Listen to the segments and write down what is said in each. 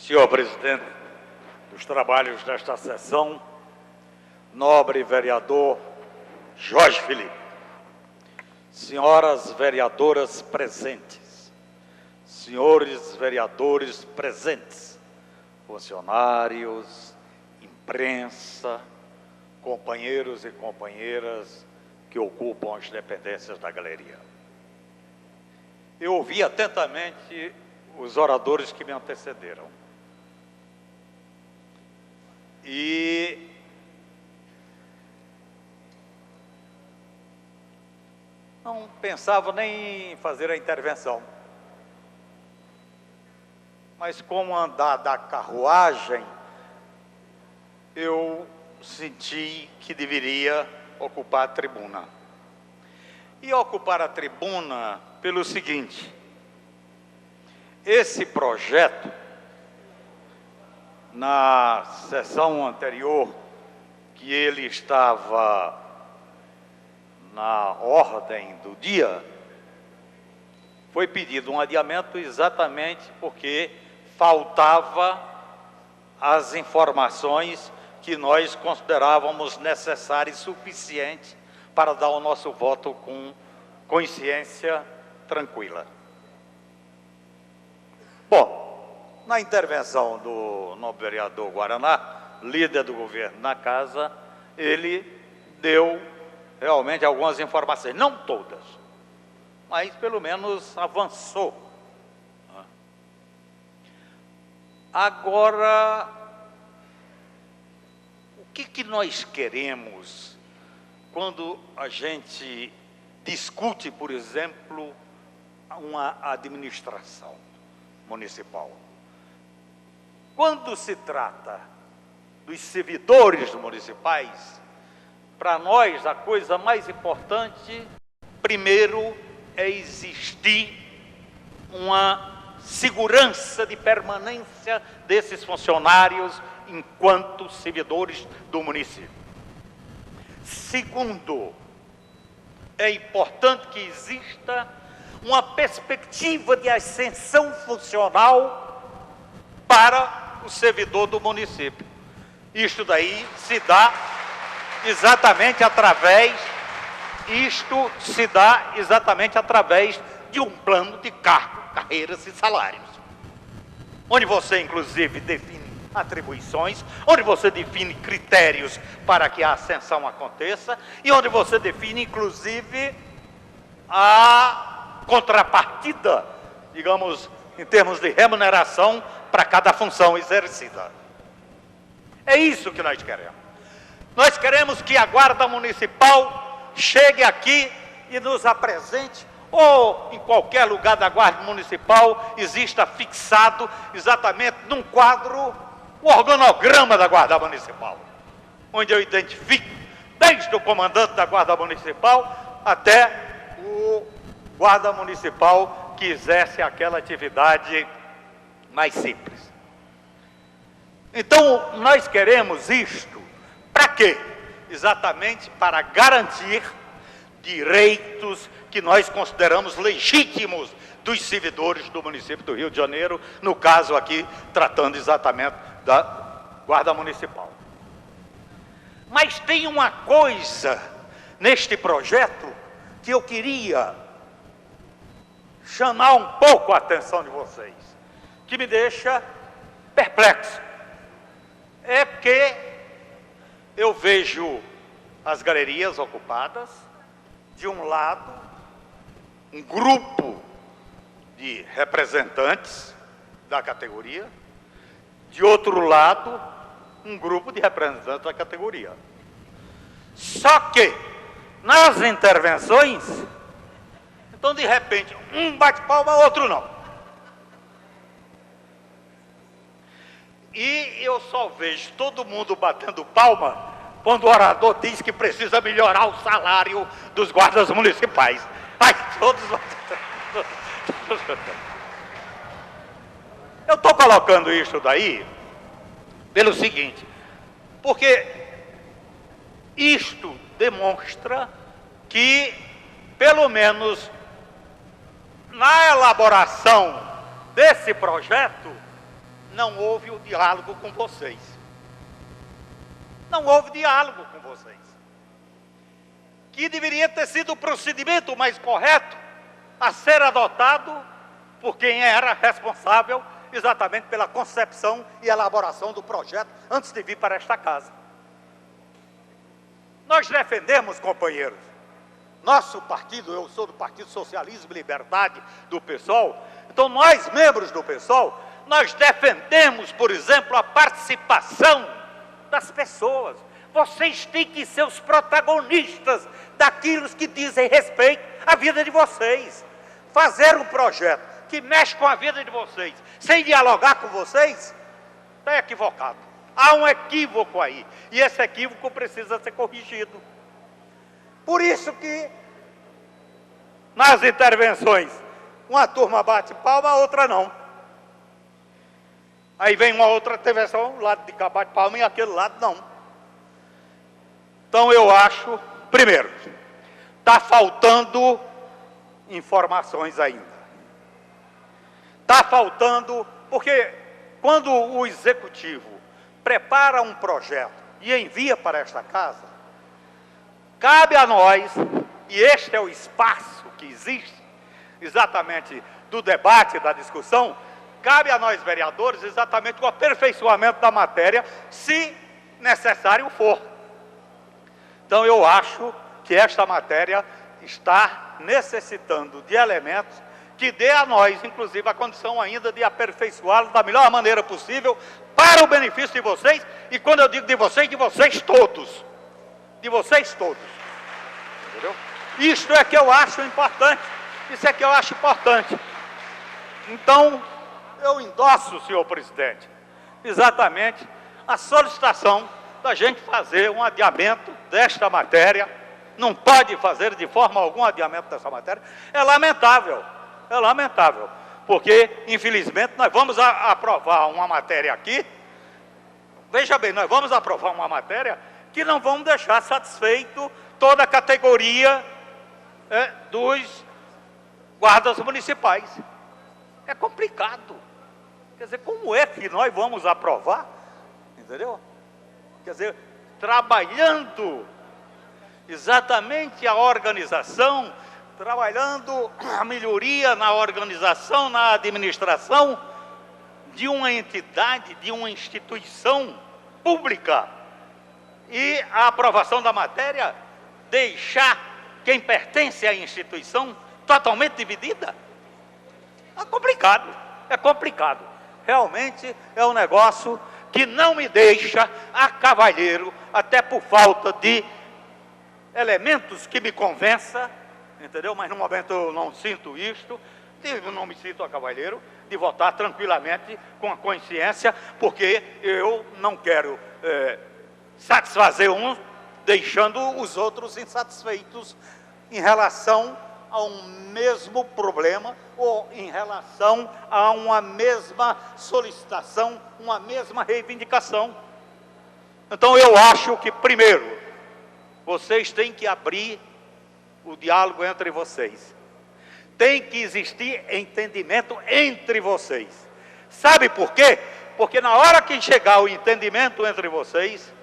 Senhor presidente dos trabalhos desta sessão, nobre vereador Jorge Felipe, senhoras vereadoras presentes, senhores vereadores presentes, funcionários, imprensa, companheiros e companheiras que ocupam as dependências da galeria. Eu ouvi atentamente os oradores que me antecederam. E não pensava nem em fazer a intervenção. Mas com o andar da carruagem, eu senti que deveria ocupar a tribuna. E ocupar a tribuna pelo seguinte: esse projeto, na sessão anterior, que ele estava na ordem do dia, foi pedido um adiamento exatamente porque faltava as informações que nós considerávamos necessárias e suficientes para dar o nosso voto com consciência tranquila. Bom, na intervenção do nobre vereador Guaraná, líder do governo na casa, ele deu realmente algumas informações, não todas, mas pelo menos avançou. Agora, o que nós queremos quando a gente discute, por exemplo, uma administração municipal? Quando se trata dos servidores municipais, para nós a coisa mais importante, primeiro, é existir uma segurança de permanência desses funcionários enquanto servidores do município. Segundo, é importante que exista uma perspectiva de ascensão funcional para o servidor do município. Isto daí se dá exatamente através de um plano de cargo, carreiras e salários, onde você inclusive define atribuições, onde você define critérios para que a ascensão aconteça e onde você define inclusive a contrapartida, digamos, em termos de remuneração para cada função exercida. É isso que nós queremos. Nós queremos que a Guarda Municipal chegue aqui e nos apresente, ou em qualquer lugar da Guarda Municipal exista fixado exatamente num quadro o organograma da Guarda Municipal, onde eu identifico desde o comandante da Guarda Municipal até o guarda municipal que exerce aquela atividade mais simples. Então, nós queremos isto para quê? Exatamente para garantir direitos que nós consideramos legítimos dos servidores do município do Rio de Janeiro, no caso aqui, tratando exatamente da Guarda Municipal. Mas tem uma coisa neste projeto que eu queria chamar um pouco a atenção de vocês, que me deixa perplexo. É porque eu vejo as galerias ocupadas, de um lado, um grupo de representantes da categoria, de outro lado, um grupo de representantes da categoria. Só que, nas intervenções, então, de repente, um bate palma, outro não. E eu só vejo todo mundo batendo palma quando o orador diz que precisa melhorar o salário dos guardas municipais. Ai, todos... Eu estou colocando isso daí pelo seguinte, porque isto demonstra que, pelo menos na elaboração desse projeto, não houve o diálogo com vocês. Não houve diálogo com vocês. Que deveria ter sido o procedimento mais correto a ser adotado por quem era responsável exatamente pela concepção e elaboração do projeto antes de vir para esta casa. Nós defendemos, companheiros, nosso partido, eu sou do Partido Socialismo e Liberdade do PSOL, então nós, membros do PSOL, nós defendemos, por exemplo, a participação das pessoas. Vocês têm que ser os protagonistas daquilo que dizem respeito à vida de vocês. Fazer um projeto que mexe com a vida de vocês, sem dialogar com vocês, está equivocado. Há um equívoco aí, e esse equívoco precisa ser corrigido. Por isso que, nas intervenções, uma turma bate palma, a outra não. Aí vem uma outra intervenção, o lado de cá bate palma e aquele lado não. Então eu acho, primeiro, está faltando informações ainda. Está faltando, porque quando o executivo prepara um projeto e envia para esta casa, cabe a nós, e este é o espaço que existe, exatamente do debate, da discussão, cabe a nós vereadores exatamente o aperfeiçoamento da matéria, se necessário for. Então eu acho que esta matéria está necessitando de elementos que dê a nós, inclusive, a condição ainda de aperfeiçoá-lo da melhor maneira possível, para o benefício de vocês, e quando eu digo de vocês todos. De vocês todos. Entendeu? Isto é que eu acho importante. Isso é que eu acho importante. Então, eu endosso, senhor presidente, exatamente a solicitação da gente fazer um adiamento desta matéria. Não pode fazer de forma alguma adiamento dessa matéria. É lamentável, porque, infelizmente, nós vamos aprovar uma matéria aqui, veja bem, nós vamos aprovar uma matéria que não vamos deixar satisfeito toda a categoria dos guardas municipais. É complicado. Quer dizer, como é que nós vamos aprovar, entendeu? Quer dizer, trabalhando exatamente a organização, trabalhando a melhoria na organização, na administração de uma entidade, de uma instituição pública, e a aprovação da matéria deixar quem pertence à instituição totalmente dividida. É complicado. Realmente é um negócio que não me deixa a cavalheiro, até por falta de elementos que me convença, entendeu? Mas no momento eu não sinto isto, eu não me sinto a cavalheiro de votar tranquilamente, com a consciência, porque eu não quero satisfazer uns, deixando os outros insatisfeitos em relação a um mesmo problema ou em relação a uma mesma solicitação, uma mesma reivindicação. Então eu acho que, primeiro, vocês têm que abrir o diálogo entre vocês. Tem que existir entendimento entre vocês. Sabe por quê? Porque na hora que chegar o entendimento entre vocês,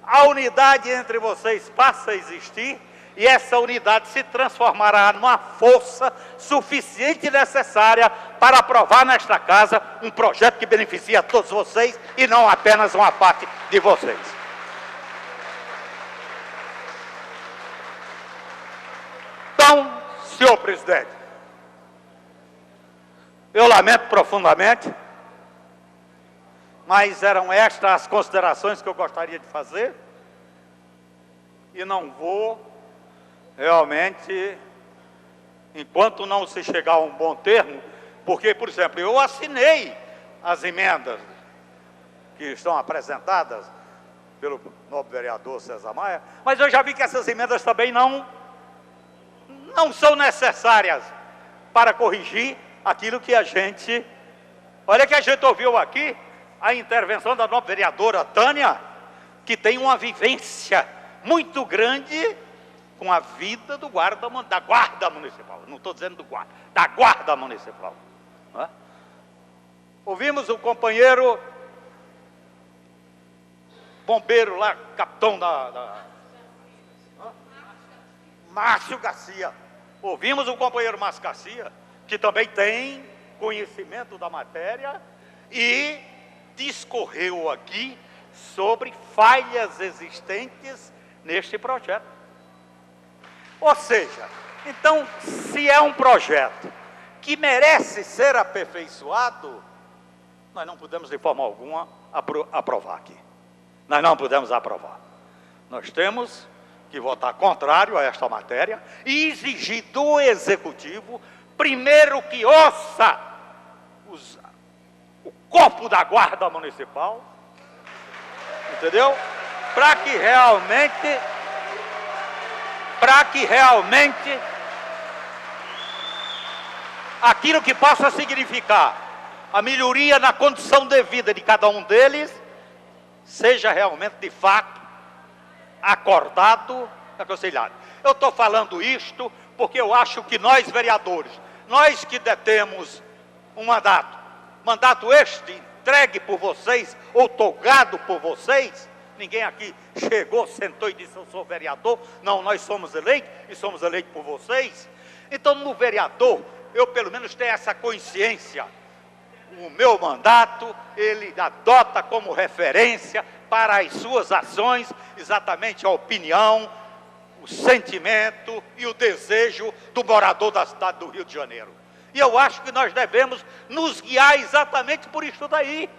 a unidade entre vocês passa a existir, e essa unidade se transformará numa força suficiente e necessária para aprovar nesta casa um projeto que beneficia a todos vocês e não apenas uma parte de vocês. Então, senhor presidente, eu lamento profundamente, mas eram estas as considerações que eu gostaria de fazer, e não vou realmente, enquanto não se chegar a um bom termo, porque, por exemplo, eu assinei as emendas que estão apresentadas pelo nobre vereador César Maia, mas eu já vi que essas emendas também não são necessárias para corrigir aquilo que a gente... Olha que a gente ouviu aqui a intervenção da nobre vereadora Tânia, que tem uma vivência muito grande com a vida da guarda municipal. Não estou dizendo do guarda, da guarda municipal. Não é? Ouvimos o companheiro bombeiro lá, capitão Márcio Garcia. Ouvimos o companheiro Márcio Garcia, que também tem conhecimento da matéria e discorreu aqui sobre falhas existentes neste projeto. Ou seja, então, se é um projeto que merece ser aperfeiçoado, nós não podemos de forma alguma aprovar aqui. Nós não podemos aprovar. Nós temos que votar contrário a esta matéria e exigir do Executivo, primeiro, que ouça o corpo da Guarda Municipal, entendeu? Para que realmente aquilo que possa significar a melhoria na condição de vida de cada um deles seja realmente, de fato, acordado, aconselhado. Eu estou falando isto porque eu acho que nós, vereadores, nós que detemos um mandato este entregue por vocês, ou togado por vocês, ninguém aqui chegou, sentou e disse, eu sou vereador. Não, nós somos eleitos, e somos eleitos por vocês. Então, no vereador, eu pelo menos tenho essa consciência. O meu mandato, ele adota como referência para as suas ações, exatamente a opinião, o sentimento e o desejo do morador da cidade do Rio de Janeiro. E eu acho que nós devemos nos guiar exatamente por isso daí.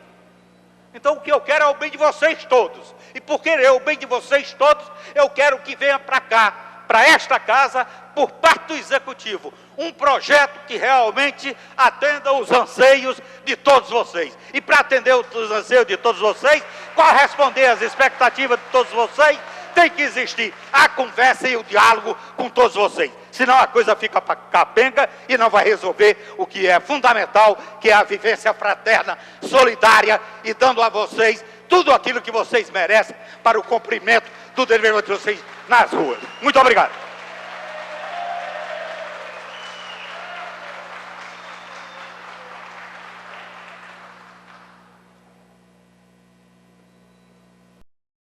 Então, o que eu quero é o bem de vocês todos. E por querer o bem de vocês todos, eu quero que venha para cá, para esta casa, por parte do Executivo, um projeto que realmente atenda os anseios de todos vocês. E para atender os anseios de todos vocês, corresponder às expectativas de todos vocês, tem que existir a conversa e o diálogo com todos vocês. Senão a coisa fica capenga e não vai resolver o que é fundamental, que é a vivência fraterna, solidária e dando a vocês tudo aquilo que vocês merecem para o cumprimento do dever de vocês nas ruas. Muito obrigado.